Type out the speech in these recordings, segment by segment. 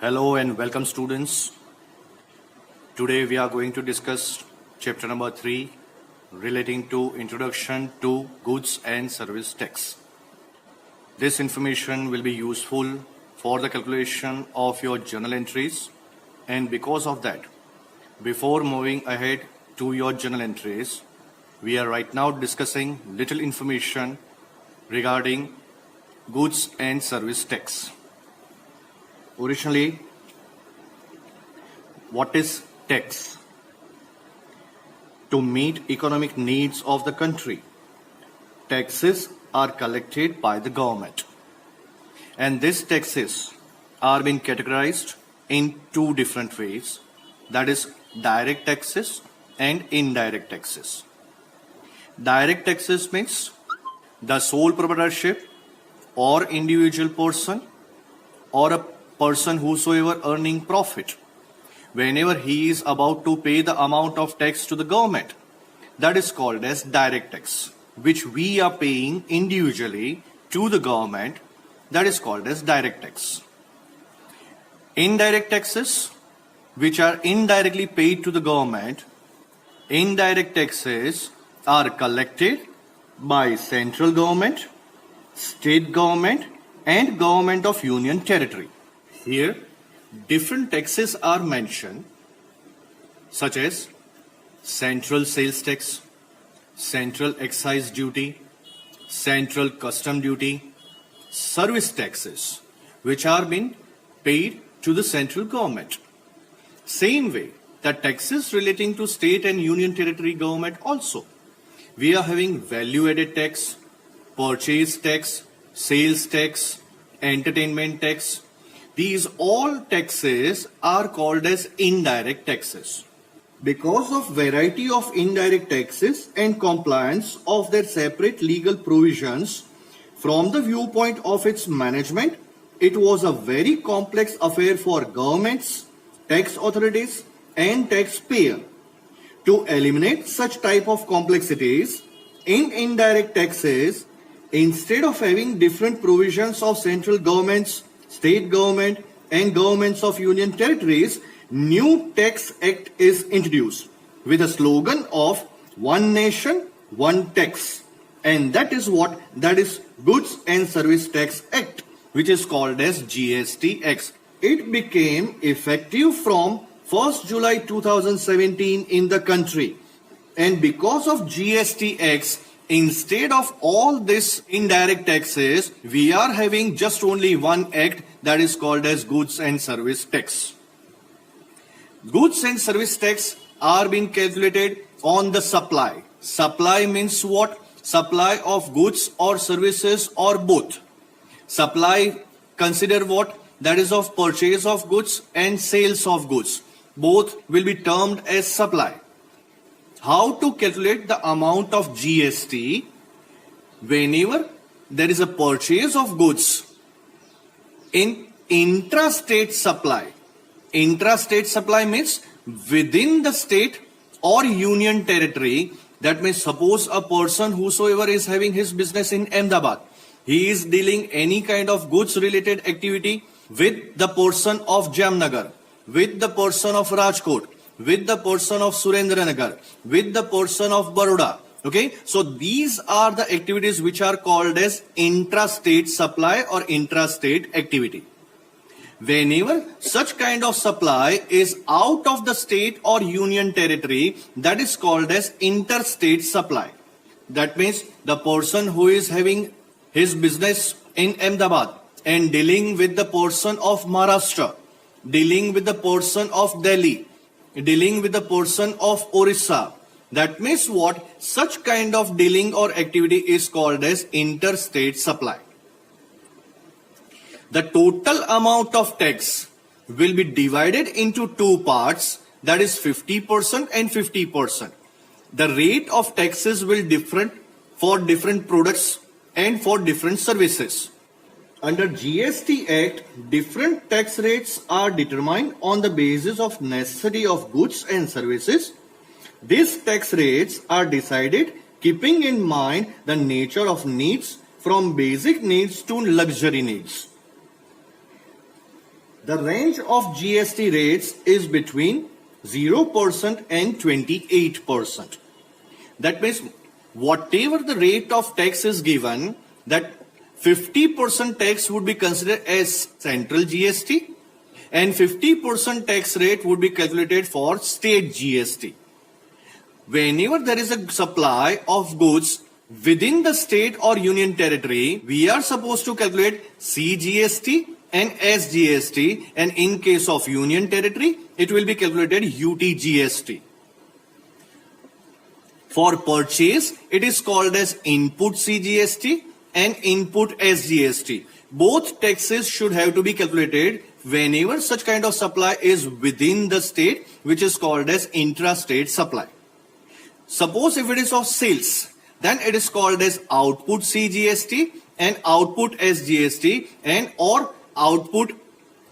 Hello and welcome students. Today we are going to discuss chapter number 3 relating to Introduction to Goods and Service Tax. This information will be useful for the calculation of your journal entries, and because of that, before moving ahead to your journal entries, we are right now discussing little information regarding goods and service tax. Originally, what is tax? To meet economic needs of the country, taxes are collected by the government. And these taxes are being categorized in two different ways, that is direct taxes and indirect taxes. Direct taxes means the sole proprietorship or individual person or a person whosoever earning profit, whenever he is about to pay the amount of tax to the government, that is called as direct tax, which we are paying individually to the government, that is called as direct tax. Indirect taxes, which are indirectly paid to the government, indirect taxes are collected by central government, state government and government of union territory. Here, different taxes are mentioned, such as central sales tax, central excise duty, central custom duty, service taxes, which are being paid to the central government. Same way, the taxes relating to state and union territory government also. We are having value-added tax, purchase tax, sales tax, entertainment tax. These all taxes are called as indirect taxes. Because of variety of indirect taxes and compliance of their separate legal provisions, from the viewpoint of its management, it was a very complex affair for governments, tax authorities and taxpayer. To eliminate such type of complexities in indirect taxes, instead of having different provisions of central governments, state government and governments of union territories, new tax act is introduced with a slogan of one nation, one tax. And that is Goods and Service Tax Act, which is called as GST Act. It became effective from 1st July 2017 in the country. And because of GST Act, instead of all this indirect taxes, we are having just only one act, that is called as Goods and Service Tax. Goods and Service Tax are being calculated on the supply. Supply means what? Supply of goods or services or both. Supply, consider what? That is of purchase of goods and sales of goods. Both will be termed as supply. How to calculate the amount of GST whenever there is a purchase of goods in intrastate supply. Intrastate supply means within the state or union territory. That means suppose a person whosoever is having his business in Ahmedabad, he is dealing any kind of goods related activity with the person of Jamnagar, with the person of Rajkot, with the person of Surendranagar, with the person of Baroda. Okay, so these are the activities which are called as intrastate supply or intrastate activity. Whenever such kind of supply is out of the state or union territory, that is called as interstate supply. That means the person who is having his business in Ahmedabad and dealing with the person of Maharashtra, dealing with the person of Delhi, dealing with the person of Orissa. That means what? Such kind of dealing or activity is called as interstate supply. The total amount of tax will be divided into two parts, that is 50% and 50%. The rate of taxes will differ for different products and for different services. Under GST Act, different tax rates are determined on the basis of necessity of goods and services. These tax rates are decided keeping in mind the nature of needs from basic needs to luxury needs. The range of GST rates is between 0% and 28%. That means whatever the rate of tax is given, that 50% tax would be considered as central GST and 50% tax rate would be calculated for state GST. Whenever there is a supply of goods within the state or union territory, we are supposed to calculate CGST and SGST, and in case of union territory, it will be calculated UTGST. For purchase, it is called as input CGST and input SGST. Both taxes should have to be calculated whenever such kind of supply is within the state, which is called as intrastate supply. Suppose if it is of sales, then it is called as output CGST and output SGST and or output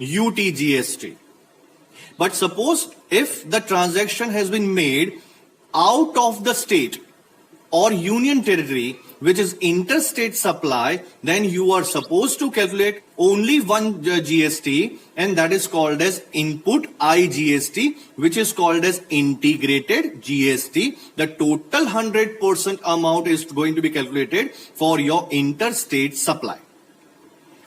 UTGST. But suppose if the transaction has been made out of the state or union territory, which is interstate supply, then you are supposed to calculate only one GST, and that is called as input IGST, which is called as integrated GST. The total 100% amount is going to be calculated for your interstate supply.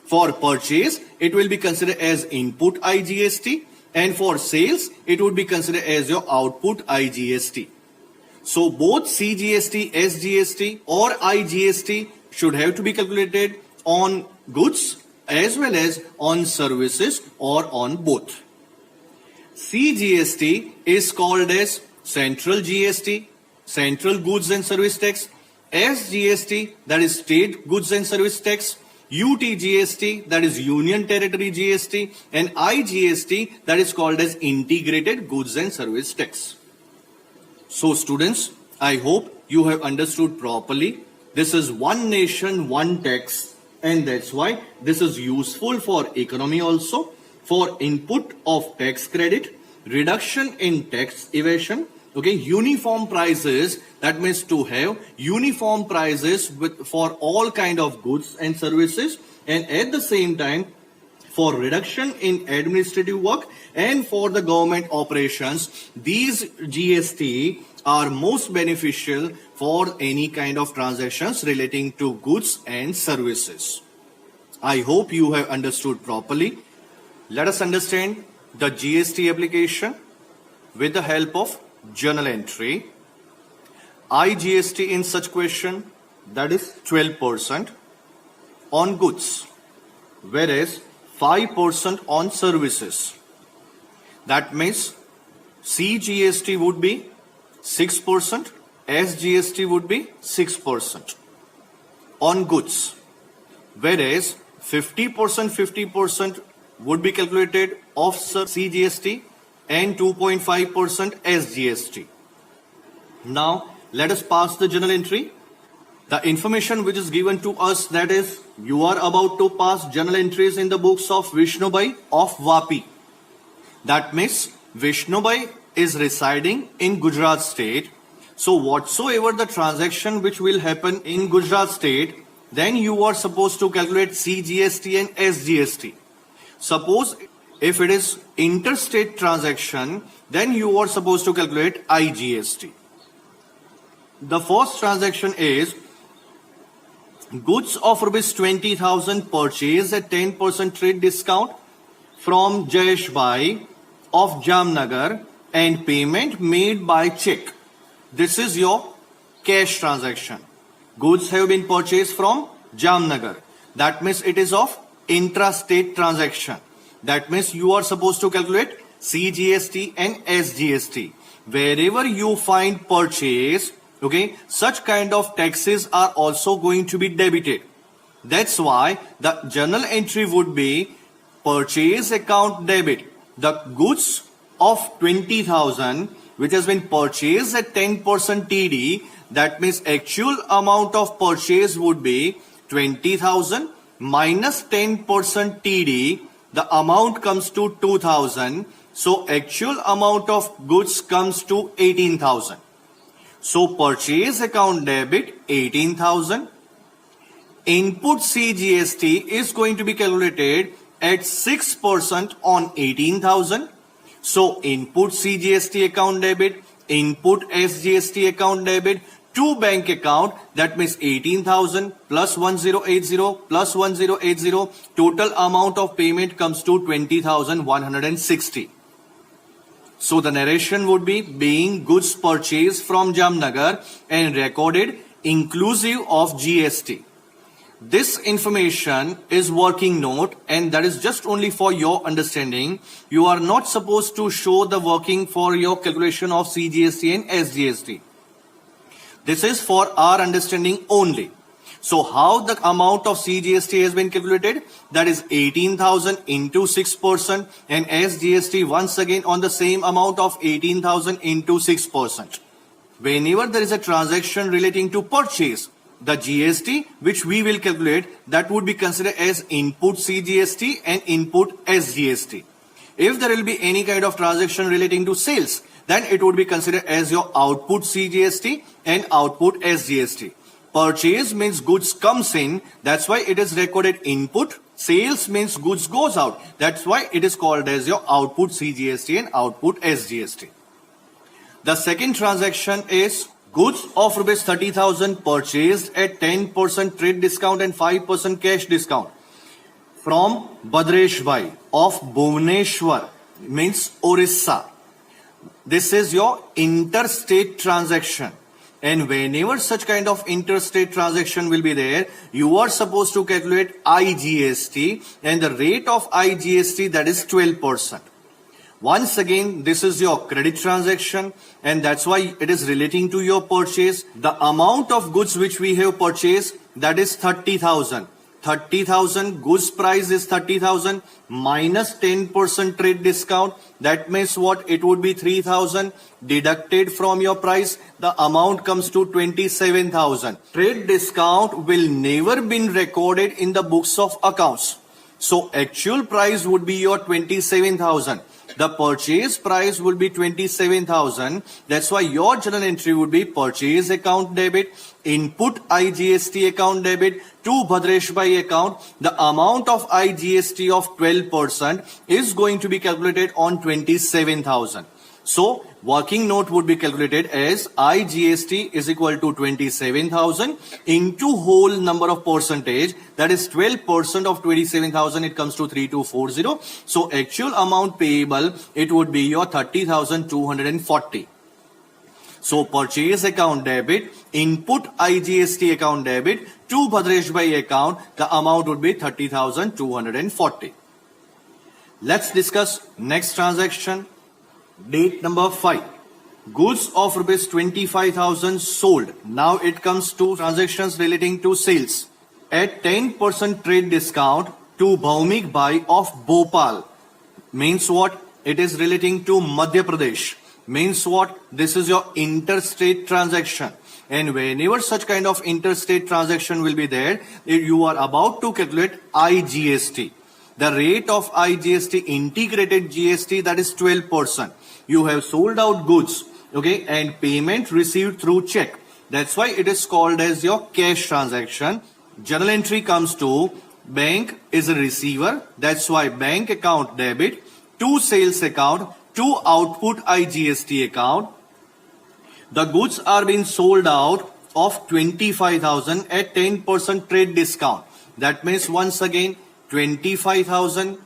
For purchase, it will be considered as input IGST, and for sales, it would be considered as your output IGST. So both CGST, SGST or IGST should have to be calculated on goods as well as on services or on both. CGST is called as Central GST, Central Goods and Service Tax, SGST, that is State Goods and Service Tax, UTGST, that is Union Territory GST, and IGST, that is called as Integrated Goods and Service Tax. So students, I hope you have understood properly. This is one nation, one tax, and that's why this is useful for economy also, for input of tax credit, reduction in tax evasion, okay, uniform prices, that means to have uniform prices for all kind of goods and services, and at the same time for reduction in administrative work and for the government operations. These GST are most beneficial for any kind of transactions relating to goods and services. I hope you have understood properly. Let us understand the GST application with the help of journal entry. IGST in such question, that is 12% on goods, whereas 5% on services. That means CGST would be 6%, SGST would be 6% on goods, whereas 50% would be calculated of CGST and 2.5% SGST. Now let us pass the journal entry. The information which is given to us, that is, you are about to pass journal entries in the books of Vishnubai of Vapi. That means Vishnubai is residing in Gujarat state. So whatsoever the transaction which will happen in Gujarat state, then you are supposed to calculate CGST and SGST. Suppose if it is interstate transaction, then you are supposed to calculate IGST. The first transaction is goods of rupees 20,000 purchased at 10% trade discount from Jayesh Bhai of Jamnagar and payment made by check. This is your cash transaction. Goods have been purchased from Jamnagar. That means it is of intrastate transaction. That means you are supposed to calculate CGST and SGST. Wherever you find purchase, okay, such kind of taxes are also going to be debited. That's why the journal entry would be purchase account debit. The goods of 20,000 which has been purchased at 10% TD, that means actual amount of purchase would be 20,000 minus 10% TD, the amount comes to 2,000. So actual amount of goods comes to 18,000. So purchase account debit 18,000. Input CGST is going to be calculated at 6% on 18,000. So input CGST account debit, input SGST account debit to bank account, that means 18,000 plus 1080 plus 1080, total amount of payment comes to 20,160. So the narration would be being goods purchased from Jamnagar and recorded inclusive of GST. This information is working note and that is just only for your understanding. You are not supposed to show the working for your calculation of CGST and SGST. This is for our understanding only. So how the amount of CGST has been calculated? That is 18,000 into 6% and SGST once again on the same amount of 18,000 into 6%. Whenever there is a transaction relating to purchase, the GST which we will calculate, that would be considered as input CGST and input SGST. If there will be any kind of transaction relating to sales, then it would be considered as your output CGST and output SGST. Purchase means goods comes in, that's why it is recorded input. Sales means goods goes out, that's why it is called as your output CGST and output SGST. The second transaction is goods of rupees 30,000 purchased at 10% trade discount and 5% cash discount from Badresh Bhai of Bhubaneswar, means Orissa. This is your interstate transaction. And whenever such kind of interstate transaction will be there, you are supposed to calculate IGST and the rate of IGST, that is 12%. Once again, this is your credit transaction and that's why it is relating to your purchase. The amount of goods which we have purchased, that is 30,000. 30,000 goods price is 30,000 minus 10% trade discount. That means what? It would be 3,000 deducted from your price. The amount comes to 27,000. Trade discount will never been recorded in the books of accounts. So actual price would be your 27,000. The purchase price will be 27,000. That's why your journal entry would be purchase account debit, input IGST account debit to Badresh Bhai account. The amount of IGST of 12% is going to be calculated on 27,000. So working note would be calculated as IGST is equal to 27,000 into whole number of percentage, that is 12% of 27,000, it comes to 3240. So actual amount payable, it would be your 30,240. So purchase account debit, input IGST account debit to Badresh Bhai account, the amount would be 30,240. Let's discuss next transaction. Date number 5. Goods of rupees 25,000 sold. Now it comes to transactions relating to sales. At 10% trade discount to Bhaumik Bhai of Bhopal. Means what? It is relating to Madhya Pradesh. Means what? This is your interstate transaction. And whenever such kind of interstate transaction will be there, you are about to calculate IGST. The rate of IGST, integrated GST, that is 12%. You have sold out goods, okay, and payment received through check. That's why it is called as your cash transaction. Journal entry comes to bank is a receiver. That's why bank account debit to sales account to output IGST account. The goods are being sold out of 25,000 at 10% trade discount. That means once again 25,000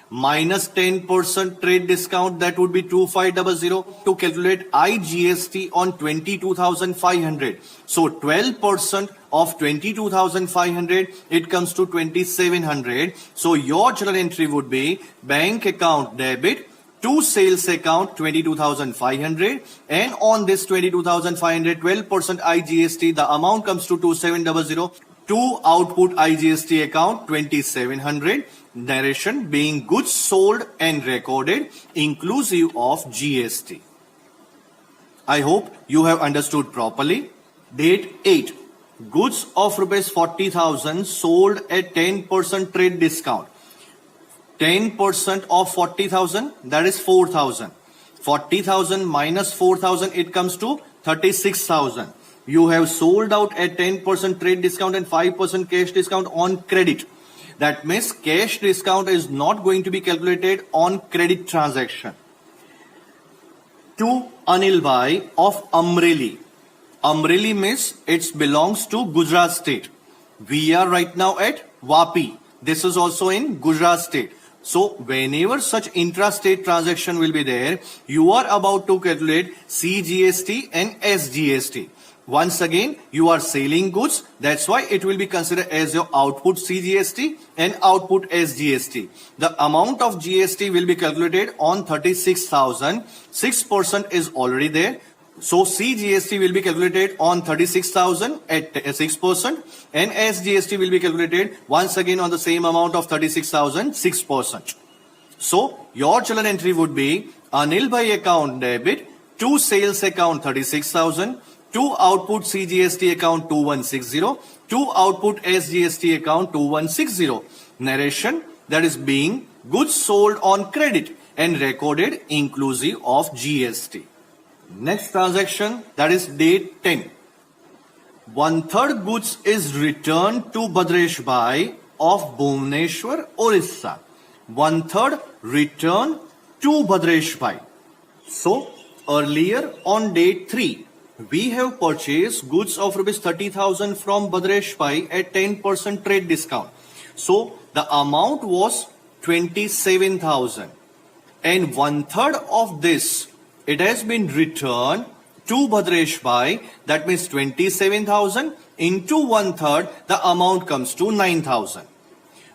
minus 10% trade discount, that would be 2500 to calculate IGST on 22,500. So 12% of 22,500, it comes to 2,700. So your journal entry would be bank account debit to sales account 22,500, and on this 22,500, 12% IGST, the amount comes to 2,700. To output IGST account 2,700. Narration being goods sold and recorded inclusive of GST. I hope you have understood properly. Date 8. Goods of rupees 40,000 sold at 10% trade discount. 10% of 40,000, that is 4,000. 40,000 minus 4,000, it comes to 36,000. You have sold out at 10% trade discount and 5% cash discount on credit. That means cash discount is not going to be calculated on credit transaction. To Anil Bhai of Amreli. Amreli means it belongs to Gujarat state. We are right now at Vapi. This is also in Gujarat state. So whenever such intra-state transaction will be there, you are about to calculate CGST and SGST. Once again, you are selling goods. That's why it will be considered as your output CGST and output SGST. The amount of GST will be calculated on 36,000. 6% is already there. So CGST will be calculated on 36,000 at 6% and SGST will be calculated once again on the same amount of 36,000, 6%. So your journal entry would be Anil Bhai account debit, to sales account 36,000, to output CGST account 2160, to output SGST account 2160. Narration, that is being goods sold on credit and recorded inclusive of GST. Next transaction, that is date 10. 1/3 goods is returned to Bhadresh Bhai of Bhubaneswar, Orissa. 1/3 return to Bhadresh Bhai. So earlier on date 3, we have purchased goods of rupees 30,000 from Bhadresh Bhai at 10% trade discount. So the amount was 27,000 and 1/3 of this, it has been returned to Bhadresh Bhai. That means 27,000 into 1/3, the amount comes to 9,000.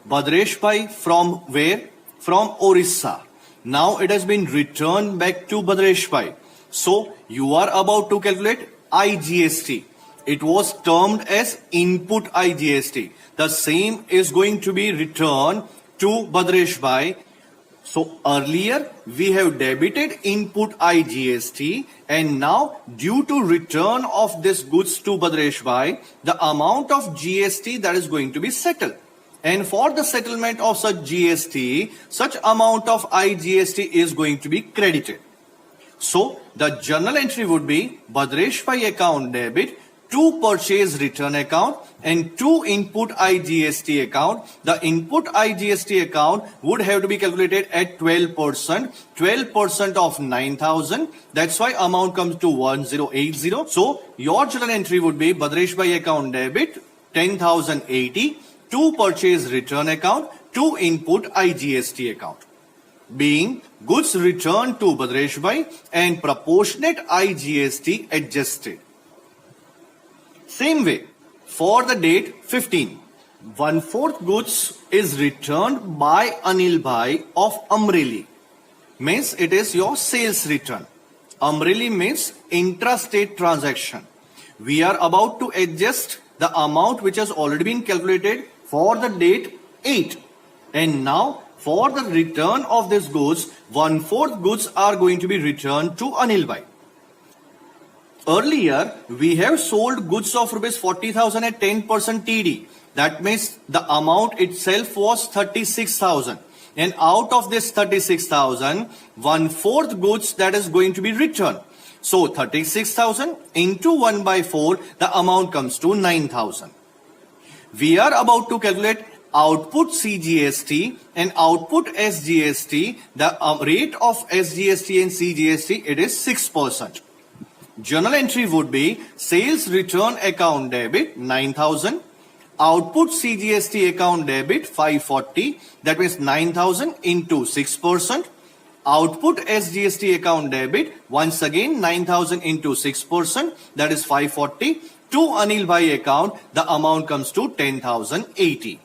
Bhadresh Bhai from where? From Orissa. Now it has been returned back to Bhadresh Bhai. So you are about to calculate IGST. It was termed as input IGST. The same is going to be returned to Bhadresh Bhai. So earlier we have debited input IGST and now due to return of this goods to Bhadresh Bhai, the amount of GST that is going to be settled. And for the settlement of such GST, such amount of IGST is going to be credited. So the journal entry would be Bhadresh Bhai account debit, to purchase return account and to input IGST account. The input IGST account would have to be calculated at 12%. 12% of 9,000. That's why amount comes to 1080. So your journal entry would be Bhadresh Bhai account debit 10,080, to purchase return account, to input IGST account. Being goods returned to Bhadresh Bhai and proportionate IGST adjusted. Same way, for the date 15, 1/4 goods is returned by Anil Bhai of Amreli. Means it is your sales return. Amreli means intrastate transaction. We are about to adjust the amount which has already been calculated for the date 8. And now for the return of this goods, 1/4 goods are going to be returned to Anil Bhai. Earlier, we have sold goods of rupees 40,000 at 10% TD. That means the amount itself was 36,000. And out of this 36,000, 1/4 goods that is going to be returned. So 36,000 into 1/4, the amount comes to 9,000. We are about to calculate output CGST and output SGST. The rate of SGST and CGST, it is 6%. Journal entry would be sales return account debit 9,000, output CGST account debit 540, that means 9,000 into 6%, output SGST account debit once again 9,000 into 6%, that is 540, to Anil Bhai account the amount comes to 10,080.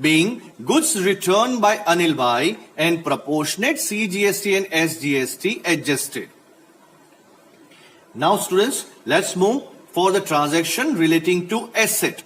Being goods returned by Anil Bhai and proportionate CGST and SGST adjusted. Now students, let's move for the transaction relating to asset.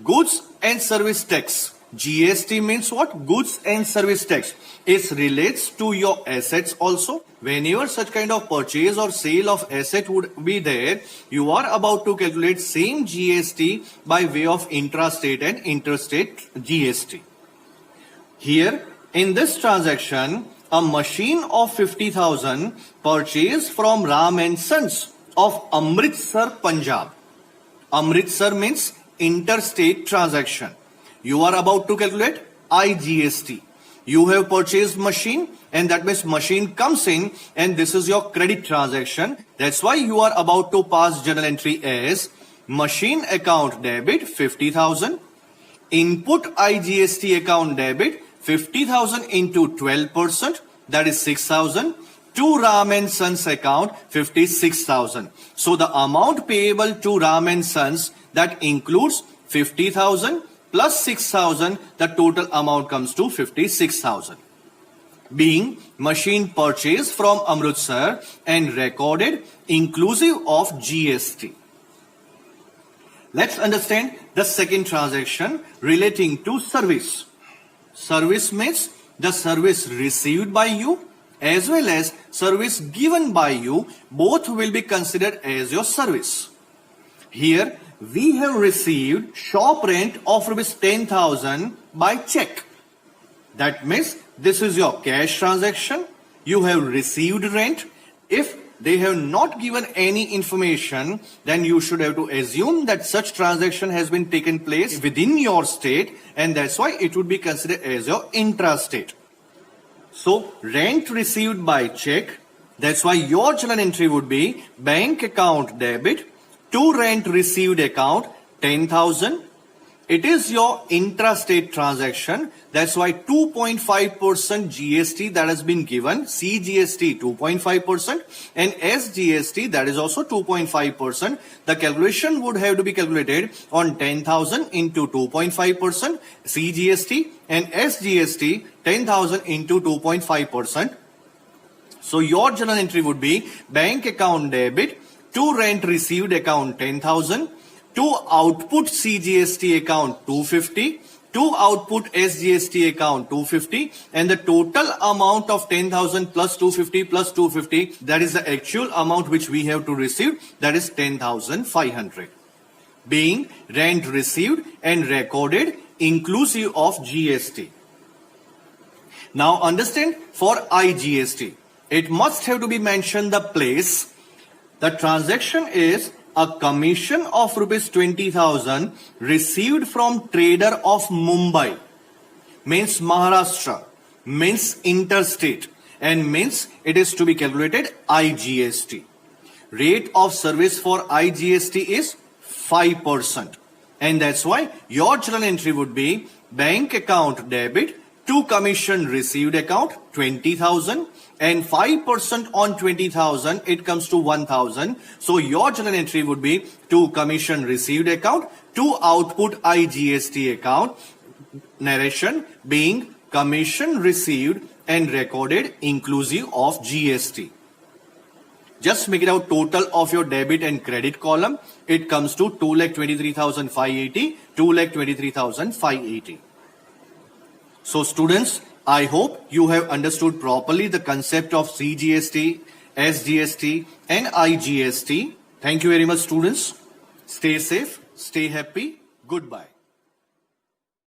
Goods and service tax. GST means what? Goods and service tax. It relates to your assets also. Whenever such kind of purchase or sale of asset would be there, you are about to calculate same GST by way of intrastate and interstate GST. Here, in this transaction, a machine of 50,000 purchased from Ram and Sons of Amritsar, Punjab. Amritsar means interstate transaction. you are about to calculate IGST. You have purchased machine, and that means machine comes in, and this is your credit transaction. That's why you are about to pass journal entry as machine account debit 50,000, input IGST account debit 50,000 into 12%, that is 6,000, to Ram and Sons account 56,000. So the amount payable to Ram and Sons, that includes 50,000 plus 6,000, the total amount comes to 56,000. Being machine purchased from Amritsar and recorded inclusive of GST. Let's understand the second transaction relating to service. Service means the service received by you as well as service given by you, both will be considered as your service. Here we have received shop rent of rupees 10,000 by check. That means this is your cash transaction. You have received rent. If they have not given any information, then you should have to assume that such transaction has been taken place within your state, and that's why it would be considered as your intrastate. So rent received by check, that's why your journal entry would be bank account debit to rent received account 10,000. It is your intrastate transaction. That's why 2.5% GST that has been given, CGST 2.5% and SGST that is also 2.5%. The calculation would have to be calculated on 10,000 into 2.5% CGST and SGST 10,000 into 2.5%. So your journal entry would be bank account debit to rent received account 10,000, to output CGST account 250, to output SGST account 250, and the total amount of 10,000 plus 250 plus 250, that is the actual amount which we have to receive, that is 10,500. Being rent received and recorded inclusive of GST. Now understand, for IGST, it must have to be mentioned the place. The transaction is a commission of rupees 20,000 received from trader of Mumbai, means Maharashtra, means interstate, and means it is to be calculated IGST. Rate of service for IGST is 5%, and that's why your journal entry would be bank account debit to commission received account 20,000 and 5% on 20,000, it comes to 1,000. So your journal entry would be to commission received account to output IGST account, narration being commission received and recorded inclusive of GST. Just make it out total of your debit and credit column. It comes to 2,23,580, 2,23,580. So students, I hope you have understood properly the concept of CGST, SGST and IGST. Thank you very much students. Stay safe, stay happy. Goodbye.